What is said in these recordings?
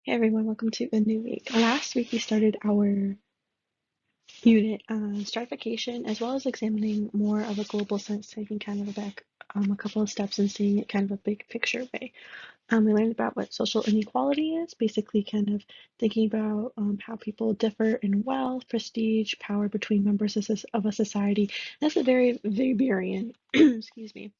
Hey everyone, welcome to a new week. Last week we started our unit on stratification as well as examining more of a global sense, taking kind of back a couple of steps and seeing it kind of a big picture way. We learned about what social inequality is, basically kind of thinking about how people differ in wealth, prestige, power between members of a society. That's a very Weberian, excuse me,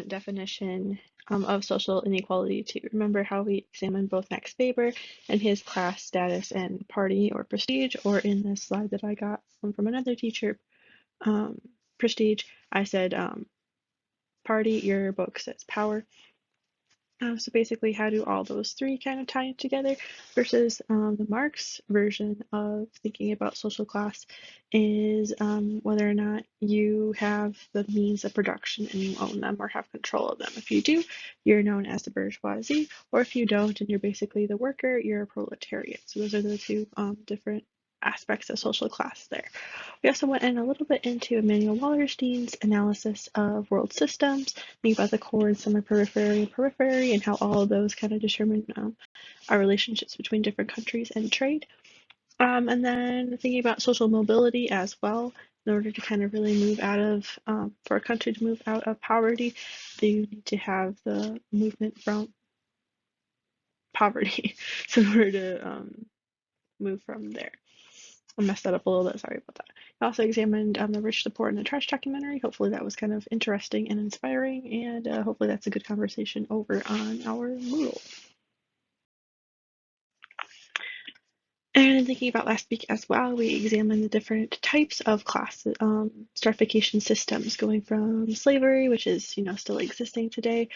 definition of social inequality too. Remember how we examined both Max Weber and his class status and party or prestige, or in this slide that I got from another teacher, prestige, I said party, your book says power. So basically, how do all those three kind of tie in together versus the Marx version of thinking about social class is whether or not you have the means of production and you own them or have control of them. If you do, you're known as the bourgeoisie, or if you don't and you're basically the worker, you're a proletariat. So those are the two different aspects of social class there. We also went in a little bit into Emmanuel Wallerstein's analysis of world systems, think about the core and semi-periphery and periphery, and how all of those kind of determine our relationships between different countries and trade. And then thinking about social mobility as well. In order to kind of really move out of, for a country to move out of poverty, they need to have the movement from poverty. So in order to move from there. I messed that up a little bit, sorry about that. I also examined the Rich, the Poor, and the Trash documentary. Hopefully that was kind of interesting and inspiring, and hopefully that's a good conversation over on our Moodle. And thinking about last week as well, we examined the different types of class stratification systems, going from slavery, which is still existing today,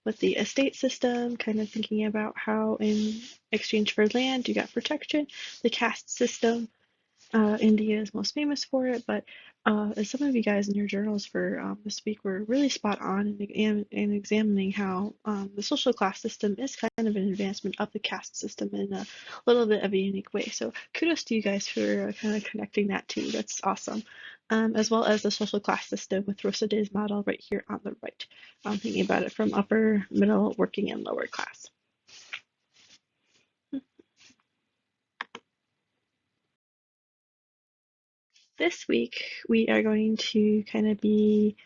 with the estate system, kind of thinking about how in exchange for land you got protection, the caste system. India is most famous for it, but as some of you guys in your journals for this week were really spot on in examining how the social class system is kind of an advancement of the caste system in a little bit of a unique way. So kudos to you guys for kind of connecting that too. That's awesome. As well as the social class system with Rosa Day's model right here on the right. Thinking about it from upper, middle, working, and lower class. This week, we are going to kind of be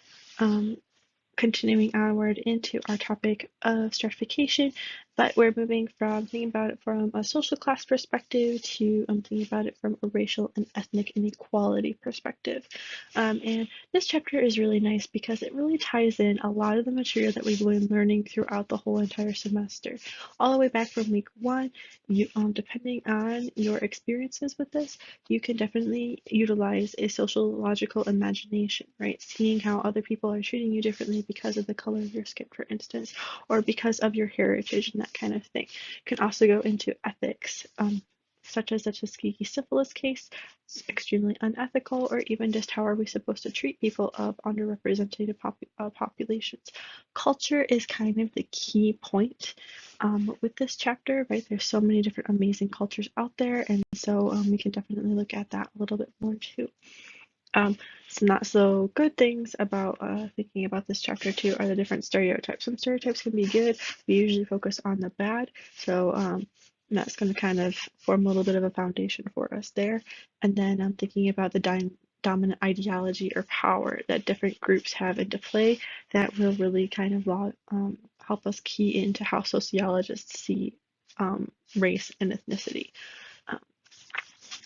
continuing onward into our topic of stratification, but we're moving from thinking about it from a social class perspective to thinking about it from a racial and ethnic inequality perspective. And this chapter is really nice because it really ties in a lot of the material that we've been learning throughout the whole entire semester. All the way back from week one, you, depending on your experiences with this, you can definitely utilize a sociological imagination, right? Seeing how other people are treating you differently because of the color of your skin, for instance, or because of your heritage and that kind of thing. Can also go into ethics, such as the Tuskegee syphilis case, it's extremely unethical, or even just how are we supposed to treat people of underrepresented populations. Culture is kind of the key point with this chapter, right? There's so many different amazing cultures out there, and so we can definitely look at that a little bit more too. Some not so good things about thinking about this chapter too are the different stereotypes. Some stereotypes can be good. We usually focus on the bad, so that's going to kind of form a little bit of a foundation for us there. And then I'm thinking about the dominant ideology or power that different groups have into play that will really kind of help us key into how sociologists see race and ethnicity.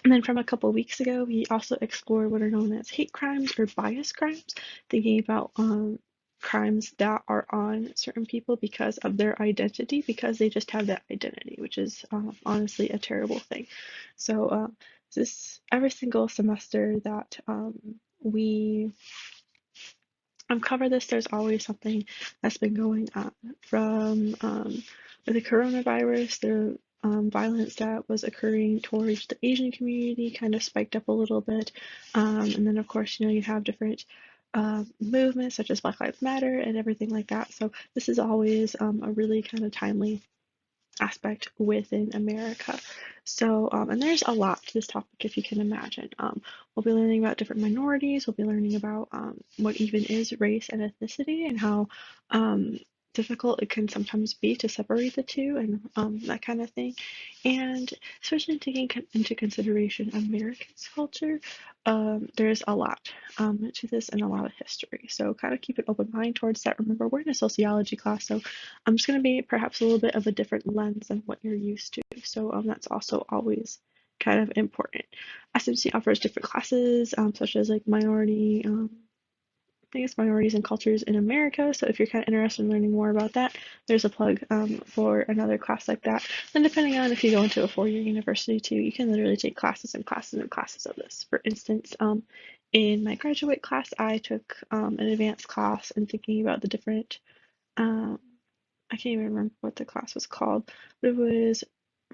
And then from a couple weeks ago, we also explored what are known as hate crimes or bias crimes, thinking about crimes that are on certain people because of their identity, because they just have that identity, which is honestly a terrible thing. So this every single semester that we cover this, there's always something that's been going on from the coronavirus, the violence that was occurring towards the Asian community kind of spiked up a little bit. And then, of course, you have different movements such as Black Lives Matter and everything like that. So this is always a really kind of timely aspect within America. So, and there's a lot to this topic, if you can imagine. We'll be learning about different minorities. We'll be learning about what even is race and ethnicity and how difficult it can sometimes be to separate the two and that kind of thing. And especially taking into consideration Americans' culture, there's a lot to this and a lot of history. So kind of keep an open mind towards that. Remember, we're in a sociology class, so I'm just going to be perhaps a little bit of a different lens than what you're used to. So that's also always kind of important. SMC offers different classes, such as like minority I guess minorities and cultures in America. So if you're kind of interested in learning more about that, there's a plug for another class like that. And depending on if you go into a four-year university too, you can literally take classes and classes and classes of this. For instance, in my graduate class, I took an advanced class and thinking about the different, I can't even remember what the class was called, but it was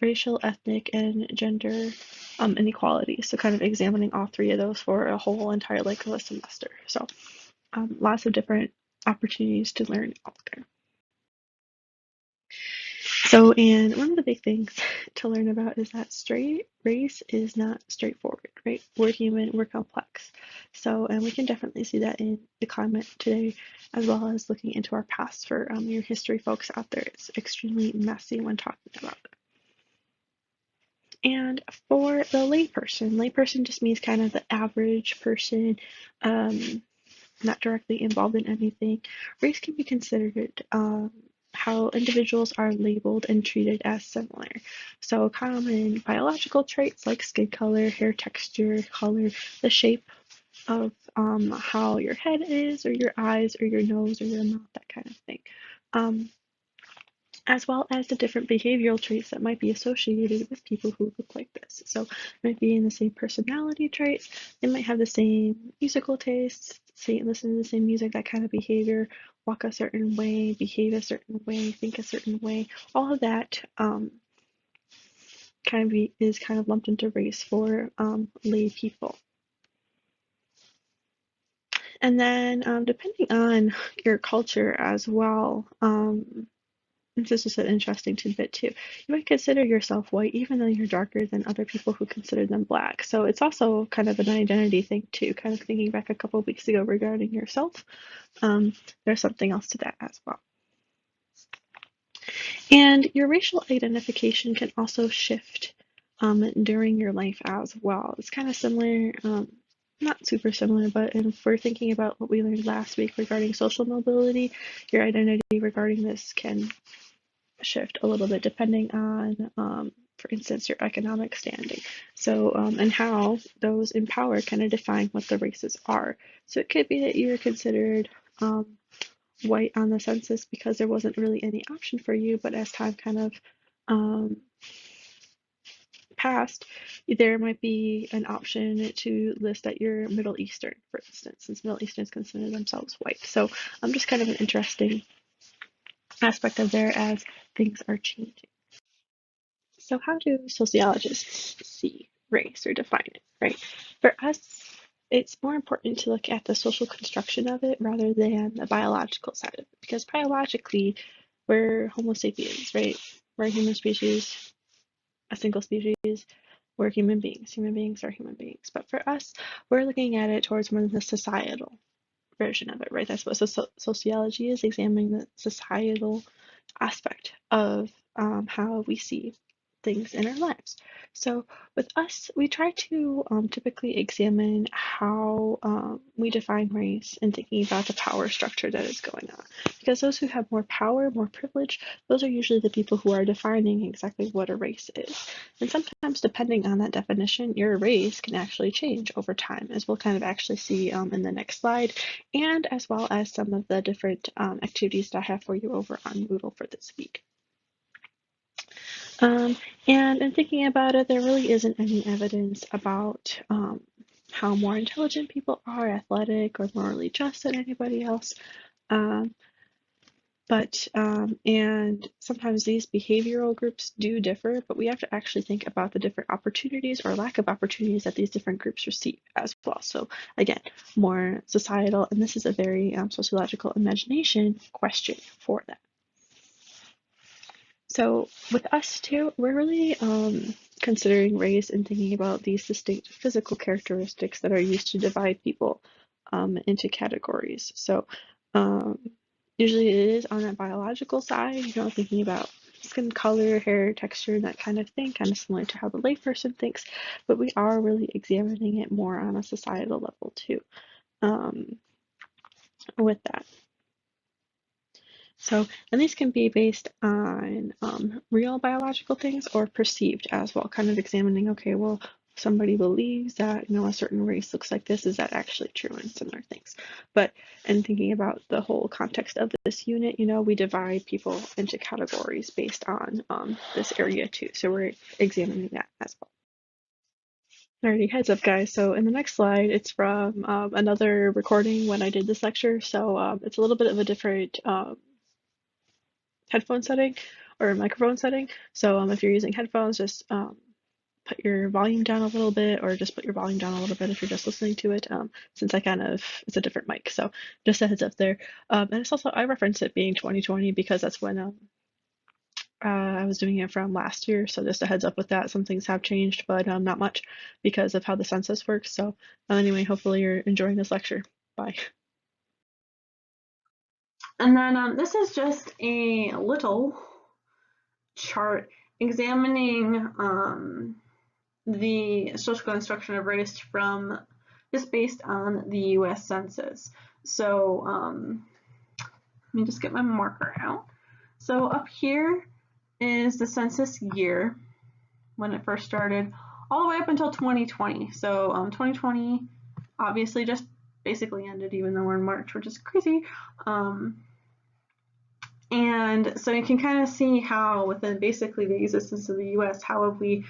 racial, ethnic, and gender inequality. So kind of examining all three of those for a whole entire like of a semester. So lots of different opportunities to learn out there. So, and one of the big things to learn about is that straight race is not straightforward, right? We're human, we're complex. So, and we can definitely see that in the climate today, as well as looking into our past for your history folks out there. It's extremely messy when talking about it. And for the layperson just means kind of the average person, not directly involved in anything. Race can be considered how individuals are labeled and treated as similar. So common biological traits like skin color, hair texture, color, the shape of how your head is, or your eyes, or your nose, or your mouth, that kind of thing. As well as the different behavioral traits that might be associated with people who look like this. So might be in the same personality traits, they might have the same musical tastes, listen to the same music, that kind of behavior, walk a certain way, behave a certain way, think a certain way. All of that is kind of lumped into race for lay people. And then depending on your culture as well, this is an interesting tidbit too. You might consider yourself white even though you're darker than other people who consider them black. So it's also kind of an identity thing too, kind of thinking back a couple of weeks ago regarding yourself. There's something else to that as well. And your racial identification can also shift during your life as well. It's kind of similar, not super similar, but if we're thinking about what we learned last week regarding social mobility, your identity regarding this can shift a little bit depending on, for instance, your economic standing. So, and how those in power kind of define what the races are. So it could be that you're considered white on the census because there wasn't really any option for you, but as time kind of passed, there might be an option to list that you're Middle Eastern, for instance, since Middle Easterns consider themselves white. So just kind of an interesting aspect of there as things are changing. So how do sociologists see race or define it, right? For us, it's more important to look at the social construction of it rather than the biological side of it, because biologically, we're Homo sapiens, right? We're a human species, a single species. We're human beings. Human beings are human beings. But for us, we're looking at it towards more the societal version of it, right? That's what sociology is, examining the societal aspect of how we see things in our lives. So with us, we try to typically examine how we define race and thinking about the power structure that is going on. Because those who have more power, more privilege, those are usually the people who are defining exactly what a race is. And sometimes depending on that definition, your race can actually change over time, as we'll kind of actually see in the next slide, and as well as some of the different activities that I have for you over on Moodle for this week. And in thinking about it, there really isn't any evidence about how more intelligent people are, athletic, or morally just than anybody else. And sometimes these behavioral groups do differ, but we have to actually think about the different opportunities or lack of opportunities that these different groups receive as well. So again, more societal, and this is a very sociological imagination question for that. So with us too, we're really considering race and thinking about these distinct physical characteristics that are used to divide people into categories. So Usually it is on that biological side, thinking about skin color, hair texture, and that kind of thing, kind of similar to how the layperson thinks, but we are really examining it more on a societal level too, with that. So, and these can be based on real biological things or perceived as well, kind of examining, okay, well, somebody believes that, a certain race looks like this, is that actually true, and similar things. But, and thinking about the whole context of this unit, we divide people into categories based on this area too. So we're examining that as well. Alrighty, heads up, guys. So in the next slide, it's from another recording when I did this lecture. So it's a little bit of a different headphone setting or microphone setting. So if you're using headphones, just put your volume down a little bit, or just put your volume down a little bit if you're just listening to it, since it's a different mic. So just a heads up there. And it's also, I reference it being 2020 because that's when I was doing it from last year. So just a heads up with that. Some things have changed, but not much because of how the census works. So anyway, hopefully you're enjoying this lecture. Bye. And then this is just a little chart examining the social construction of race from just based on the US Census. So let me just get my marker out. So up here is the census year when it first started, all the way up until 2020. So 2020 obviously just basically ended, even though we're in March, which is crazy. And so you can kind of see how within basically the existence of the US, how have we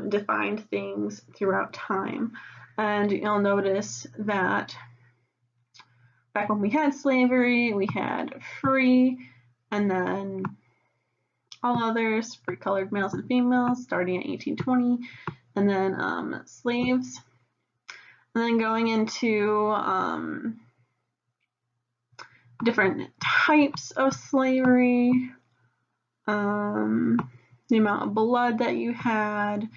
defined things throughout time. And you'll notice that back when we had slavery, we had free, and then all others, free colored males and females, starting in 1820, and then slaves. And then going into different types of slavery, the amount of blood that you had,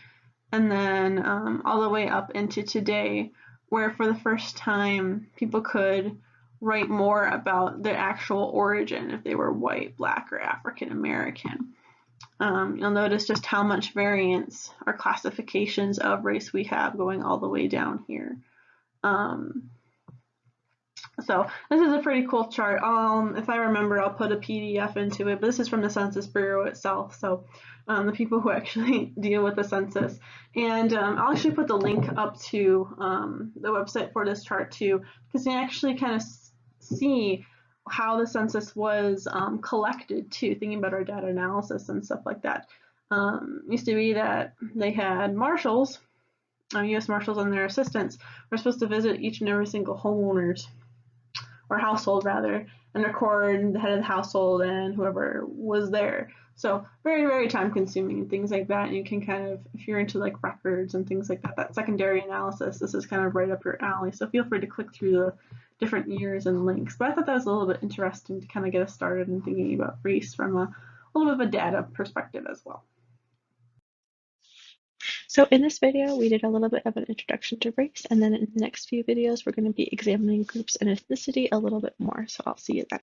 and then all the way up into today, where for the first time people could write more about their actual origin if they were white, black, or African American. You'll notice just how much variance or classifications of race we have going all the way down here. So this is a pretty cool chart. If I remember, I'll put a PDF into it, but this is from the Census Bureau itself. So the people who actually deal with the census. And I'll actually put the link up to the website for this chart too, because you actually kind of see how the census was collected too, thinking about our data analysis and stuff like that. Used to be that they had marshals, U.S. Marshals and their assistants were supposed to visit each and every single homeowner's or household rather, and record the head of the household and whoever was there. So very, very time consuming and things like that. And you can kind of, if you're into like records and things like that, that secondary analysis, this is kind of right up your alley. So feel free to click through the different years and links. But I thought that was a little bit interesting to kind of get us started in thinking about race from a little bit of a data perspective as well. So in this video, we did a little bit of an introduction to race, and then in the next few videos, we're going to be examining groups and ethnicity a little bit more. So I'll see you then.